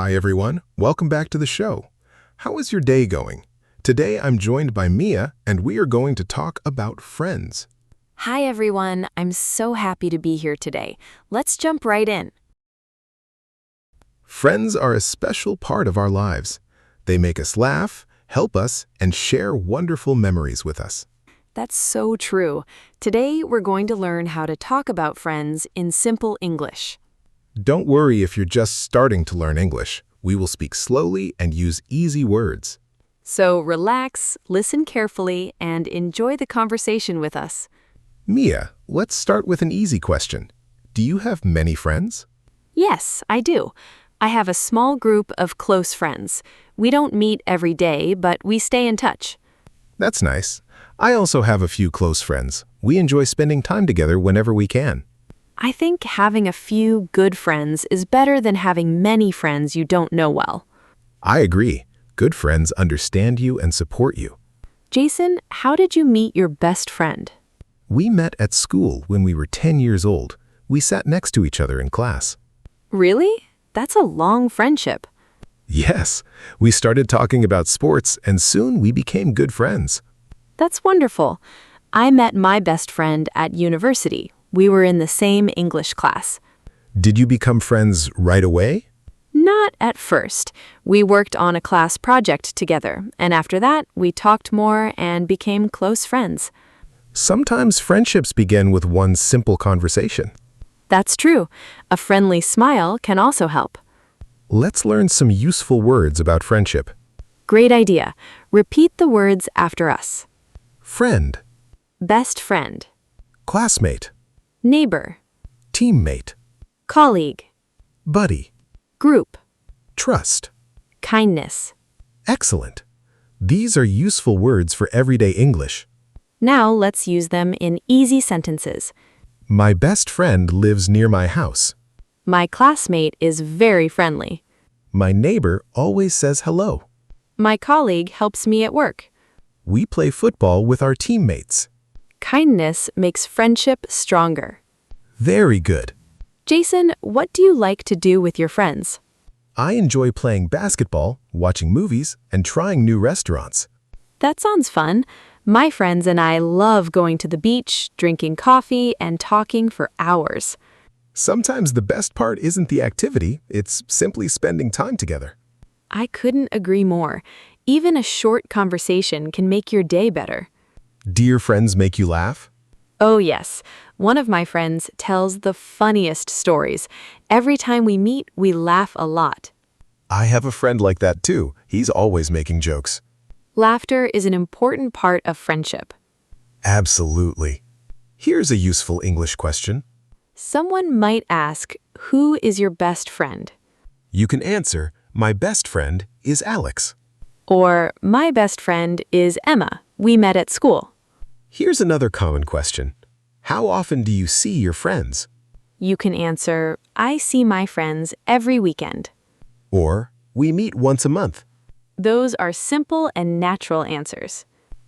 Hi everyone, welcome back to the show. How is your day going? Today I'm joined by Mia and we are going to talk about friends. Hi everyone, I'm so happy to be here today. Let's jump right in. Friends are a special part of our lives. They make us laugh, help us, and share wonderful memories with us. That's so true. Today we're going to learn how to talk about friends in simple English. Don't worry if you're just starting to learn English. We will speak slowly and use easy words. So relax, listen carefully, and enjoy the conversation with us. Mia, let's start with an easy question. Do you have many friends? Yes, I do. I have a small group of close friends. We don't meet every day, but we stay in touch. That's nice. I also have a few close friends. We enjoy spending time together whenever we can. I think having a few good friends is better than having many friends you don't know well. I agree. Good friends understand you and support you. Jason, how did you meet your best friend? We met at school when we were 10 years old. We sat next to each other in class. Really? That's a long friendship. Yes, we started talking about sports and soon we became good friends. That's wonderful. I met my best friend at university. We were in the same English class. Did you become friends right away? Not at first. We worked on a class project together, and after that, we talked more and became close friends. Sometimes friendships begin with one simple conversation. That's true. A friendly smile can also help. Let's learn some useful words about friendship. Great idea. Repeat the words after us. Friend, Best friend, classmate, neighbor, teammate, colleague, buddy, group, trust, kindness. excellent. These are useful words for everyday English. Now let's use them in easy sentences. My best friend lives near my house. My classmate is very friendly. My neighbor always says hello. My colleague helps me at work. We play football with our teammates. Kindness makes friendship stronger. Very good. Jason, what do you like to do with your friends? I enjoy playing basketball, watching movies, and trying new restaurants. That sounds fun. My friends and I love going to the beach, drinking coffee, and talking for hours. Sometimes the best part isn't the activity, it's simply spending time together. I couldn't agree more. Even a short conversation can make your day better. Do your friends make you laugh? Oh yes, one of my friends tells the funniest stories. Every time we meet, we laugh a lot. I have a friend like that too. He's always making jokes. Laughter is an important part of friendship. Absolutely. Here's a useful English question. Someone might ask, who is your best friend? You can answer, my best friend is Alex. Or, my best friend is Emma. We met at school. Here's another common question. How often do you see your friends? You can answer, I see my friends every weekend. Or, we meet once a month. Those are simple and natural answers.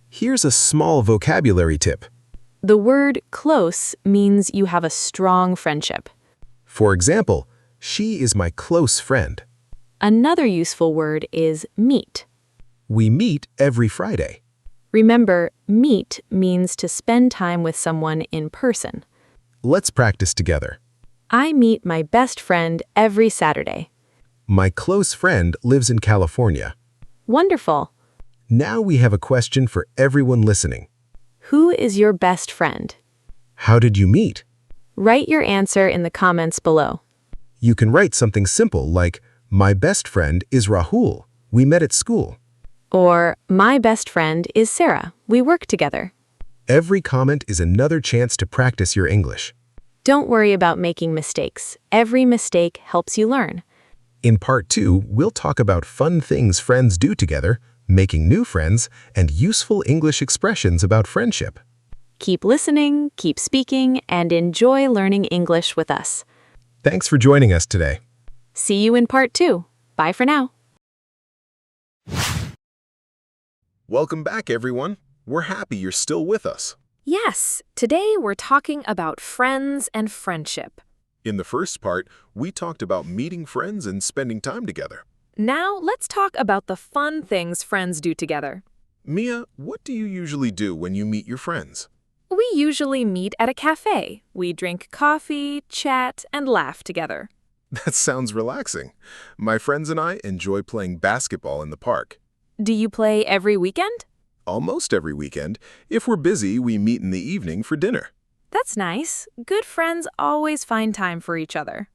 Here's a small vocabulary tip. The word close means you have a strong friendship. For example, she is my close friend. Another useful word is meet. We meet every Friday. Remember, meet means to spend time with someone in person. Let's practice together. I meet my best friend every Saturday. My close friend lives in California. Wonderful. Now we have a question for everyone listening. Who is your best friend? How did you meet? Write your answer in the comments below. You can write something simple like, my best friend is Rahul. We met at school. Or, my best friend is Sarah. We work together. Every comment is another chance to practice your English. Don't worry about making mistakes. Every mistake helps you learn. In part 2, we'll talk about fun things friends do together, making new friends, and useful English expressions about friendship. Keep listening, keep speaking, and enjoy learning English with us. Thanks for joining us today. See you in part 2. Bye for now. Welcome back, everyone. We're happy you're still with us. Yes, today we're talking about friends and friendship. In the first part, we talked about meeting friends and spending time together. Now, let's talk about the fun things friends do together. Mia, what do you usually do when you meet your friends? We usually meet at a cafe. We drink coffee, chat, and laugh together. That sounds relaxing. My friends and I enjoy playing basketball in the park. Do you play every weekend? Almost every weekend. If we're busy, we meet in the evening for dinner. That's nice. Good friends always find time for each other.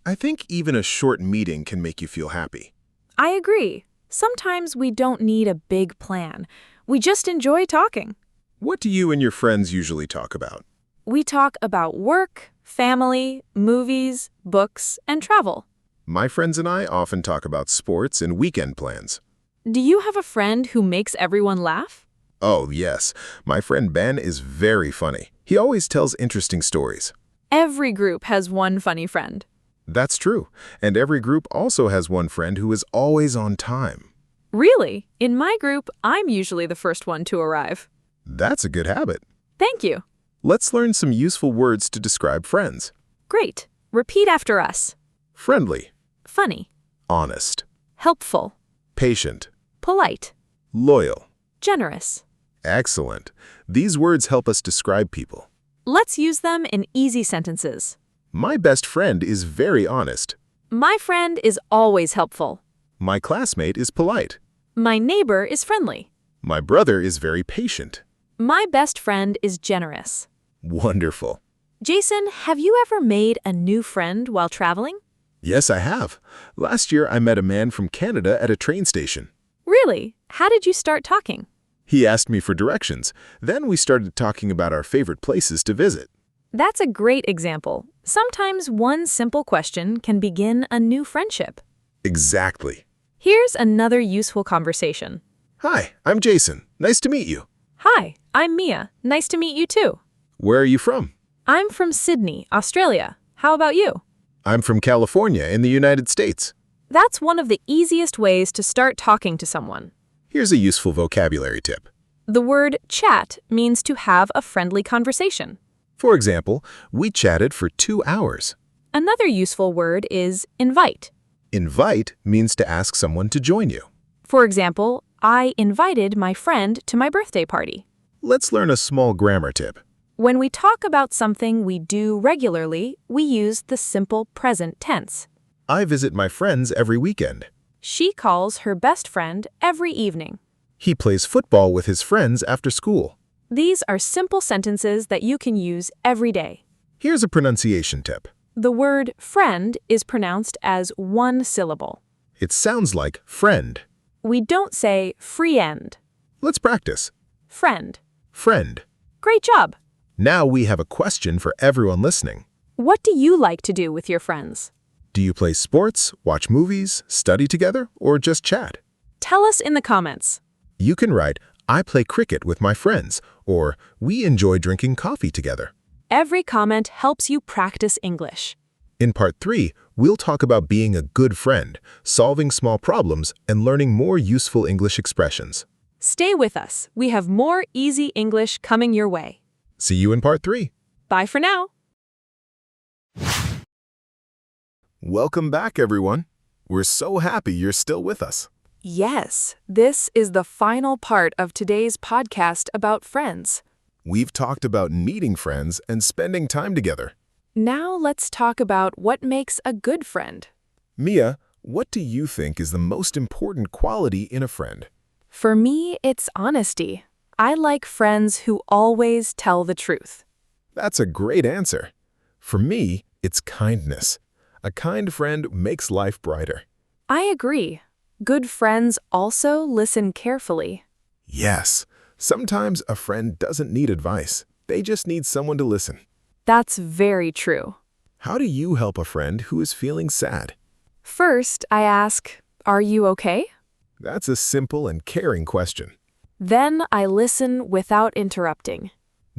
I think even a short meeting can make you feel happy. I agree. Sometimes we don't need a big plan. We just enjoy talking. What do you and your friends usually talk about? We talk about work, family, movies, books, and travel. My friends and I often talk about sports and weekend plans. Do you have a friend who makes everyone laugh? Oh, yes. My friend Ben is very funny. He always tells interesting stories. Every group has one funny friend. That's true. And every group also has one friend who is always on time. Really? In my group, I'm usually the first one to arrive. That's a good habit. Thank you. Let's learn some useful words to describe friends. Great. Repeat after us. Friendly, Funny, honest, helpful, patient, polite, loyal. generous. Excellent. These words help us describe people. Let's use them in easy sentences. My best friend is very honest. My friend is always helpful. My classmate is polite. My neighbor is friendly. My brother is very patient. My best friend is generous. Wonderful. Jason, have you ever made a new friend while traveling? Yes, I have. Last year, I met a man from Canada at a train station. Really? How did you start talking? He asked me for directions. Then we started talking about our favorite places to visit. That's a great example. Sometimes one simple question can begin a new friendship. Exactly. Here's another useful conversation. Hi, I'm Jason. Nice to meet you. Hi, I'm Mia. Nice to meet you too. Where are you from? I'm from Sydney, Australia. How about you? I'm from California in the United States. That's one of the easiest ways to start talking to someone. Here's a useful vocabulary tip. The word chat means to have a friendly conversation. For example, we chatted for 2 hours. Another useful word is invite. Invite means to ask someone to join you. For example, I invited my friend to my birthday party. Let's learn a small grammar tip. When we talk about something we do regularly, we use the simple present tense. I visit my friends every weekend. She calls her best friend every evening. He plays football with his friends after school. These are simple sentences that you can use every day. Here's a pronunciation tip. The word friend is pronounced as one syllable. It sounds like friend. We don't say friend. Let's practice. Friend. Friend. Great job. Now we have a question for everyone listening. What do you like to do with your friends? Do you play sports, watch movies, study together, or just chat? Tell us in the comments. You can write, I play cricket with my friends, or we enjoy drinking coffee together. Every comment helps you practice English. In part 3, we'll talk about being a good friend, solving small problems, and learning more useful English expressions. Stay with us. We have more easy English coming your way. See you in part 3. Bye for now. Welcome back, everyone. We're so happy you're still with us. Yes, this is the final part of today's podcast about friends. We've talked about meeting friends and spending time together. Now let's talk about what makes a good friend. Mia, what do you think is the most important quality in a friend? For me, it's honesty. I like friends who always tell the truth. That's a great answer. For me, it's kindness. A kind friend makes life brighter. I agree. Good friends also listen carefully. Yes, sometimes a friend doesn't need advice. They just need someone to listen. That's very true. How do you help a friend who is feeling sad? First, I ask, "Are you okay?" That's a simple and caring question. Then I listen without interrupting.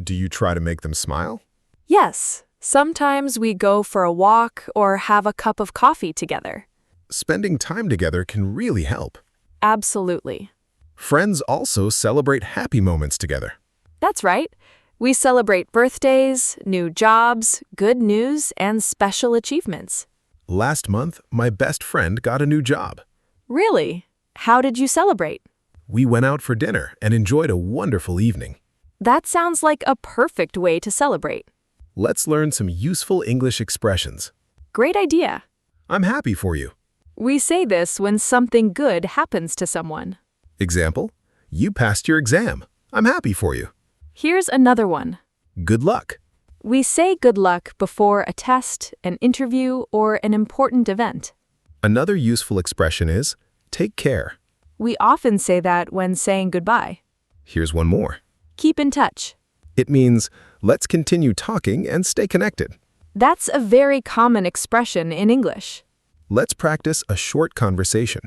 Do you try to make them smile? Yes, sometimes we go for a walk or have a cup of coffee together. Spending time together can really help. Absolutely. Friends also celebrate happy moments together. That's right. We celebrate birthdays, new jobs, good news, and special achievements. Last month, my best friend got a new job. Really? How did you celebrate? We went out for dinner and enjoyed a wonderful evening. That sounds like a perfect way to celebrate. Let's learn some useful English expressions. Great idea. I'm happy for you. We say this when something good happens to someone. Example, you passed your exam. I'm happy for you. Here's another one. Good luck. We say good luck before a test, an interview, or an important event. Another useful expression is, take care. We often say that when saying goodbye. Here's one more. Keep in touch. It means, let's continue talking and stay connected. That's a very common expression in English. Let's practice a short conversation.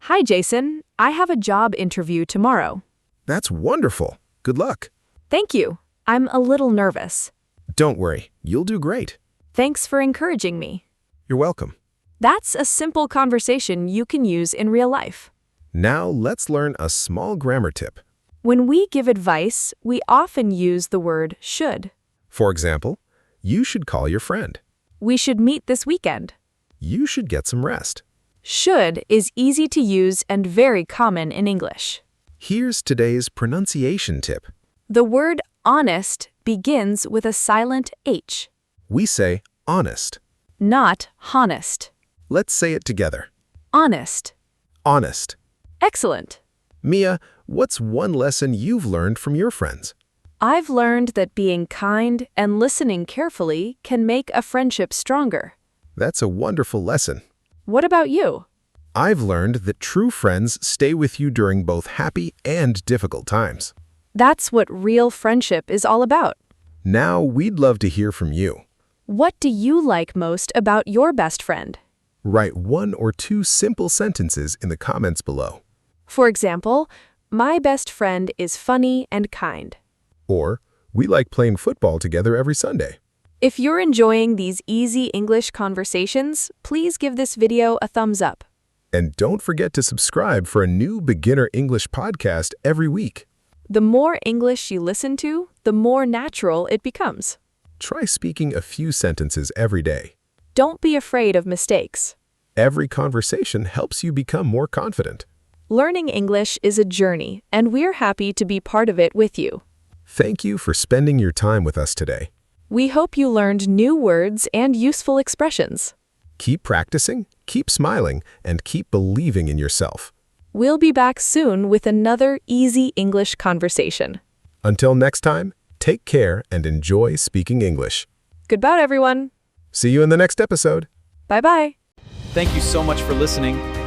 Hi, Jason. I have a job interview tomorrow. That's wonderful. Good luck. Thank you. I'm a little nervous. Don't worry, you'll do great. Thanks for encouraging me. You're welcome. That's a simple conversation you can use in real life. Now let's learn a small grammar tip. When we give advice, we often use the word should. For example, you should call your friend. We should meet this weekend. You should get some rest. Should is easy to use and very common in English. Here's today's pronunciation tip. The word honest begins with a silent H, We say honest. not honest. Let's say it together. Honest. Honest. Excellent. Mia, what's one lesson you've learned from your friends? I've learned that being kind and listening carefully can make a friendship stronger. That's a wonderful lesson. What about you? I've learned that true friends stay with you during both happy and difficult times. That's what real friendship is all about. Now we'd love to hear from you. What do you like most about your best friend? Write 1 or 2 simple sentences in the comments below. For example, my best friend is funny and kind. Or, we like playing football together every Sunday. If you're enjoying these easy English conversations, please give this video a thumbs up. And don't forget to subscribe for a new beginner English podcast every week. The more English you listen to, the more natural it becomes. Try speaking a few sentences every day. Don't be afraid of mistakes. Every conversation helps you become more confident. Learning English is a journey, and we're happy to be part of it with you. Thank you for spending your time with us today. We hope you learned new words and useful expressions. Keep practicing, keep smiling, and keep believing in yourself. We'll be back soon with another easy English conversation. Until next time, take care and enjoy speaking English. Goodbye, everyone. See you in the next episode. Bye-bye. Thank you so much for listening.